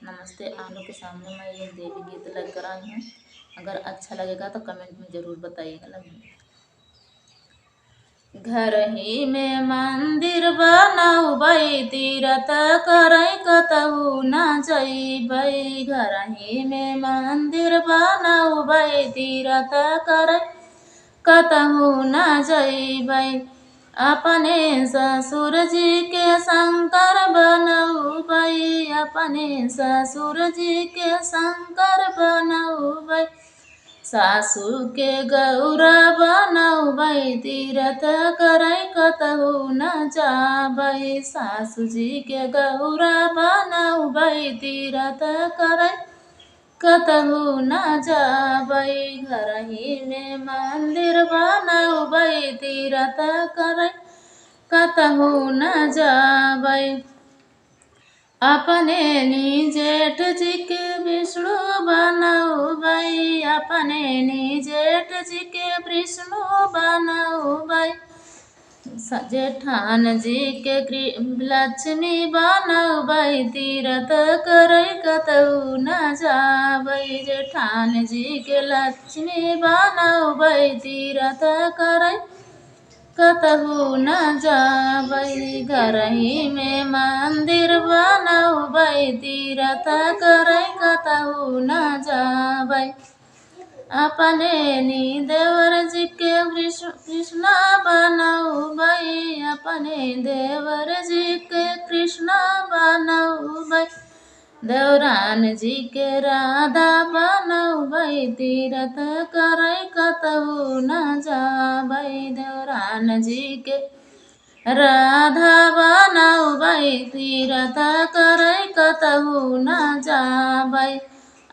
नमस्ते, आप लोग के सामने मैं ये देवी गीत लेकर आई हूँ। अगर अच्छा लगेगा तो कमेंट में ज़रूर बताइएगा। घर ही में मंदिर बनौबै, तीरथ करै कतहु न जइबै। घर ही में मंदिर बनौबै, तीरथ करै कतहु न जइबै। अपने ससुर जी के शंकर बनौबै, अपने ससुर जी के शंकर बनौबै। सासू के गौरा बनौबै, तीरथ करै कतहु न जाबै। सासू जी के गौरा बनौबै, तीरथ करै कतहु न जाबै। घर ही में मंदिर बनौबै, तीरथ करै कतहु न जाबै। अपने जेठ जी के विष्णु बनौबै, अपने जेठ जी के विष्णु बनौबै। जेठान जी के लक्ष्मी बनौबै, तीरथ करै कतहु न जाबै। जेठान जी के लक्ष्मी बनौबै, तीरथ करै कतहु न जाबै। घर ही में मंदिर बनौबै, तीरथ करै कतहु न जाबै। अपने देवर जी के कृष्ण बनौबै, अपने देवर जी के कृष्ण बनौबै। देवरान जी के राधा बनौबै, तीरथ करै कतहु न जाबै। देवरान जी के राधा बनौबै, तीरथ करै कतहु न जाबै।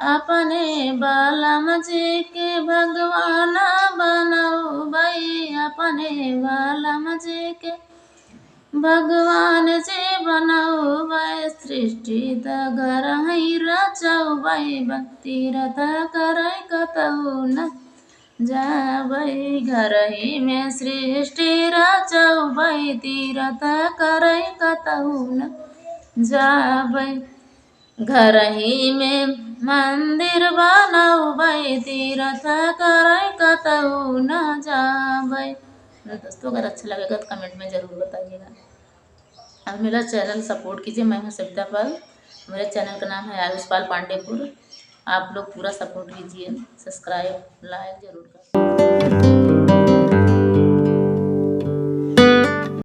अपने बालम जी के भगवान बनौबै, अपने बालम जी के भगवान जी बनौबै। सृष्टि त घर है रचौबै, तीरथ करै कतहु न जाबै। घर ही में सृष्टि रचौबै, तीरथ करै कतहु न जाबै। घर ही में मंदिर बनौबै, तीरथ करै कतहु न जाबै। दोस्तों, अगर अच्छा लगेगा तो कमेंट में ज़रूर बताइएगा और मेरा चैनल सपोर्ट कीजिए। मैं हूँ सविता पाल, मेरे चैनल का नाम है आयुष पाल पांडेपुर। आप लोग पूरा सपोर्ट कीजिए, सब्सक्राइब लाइक ज़रूर करें।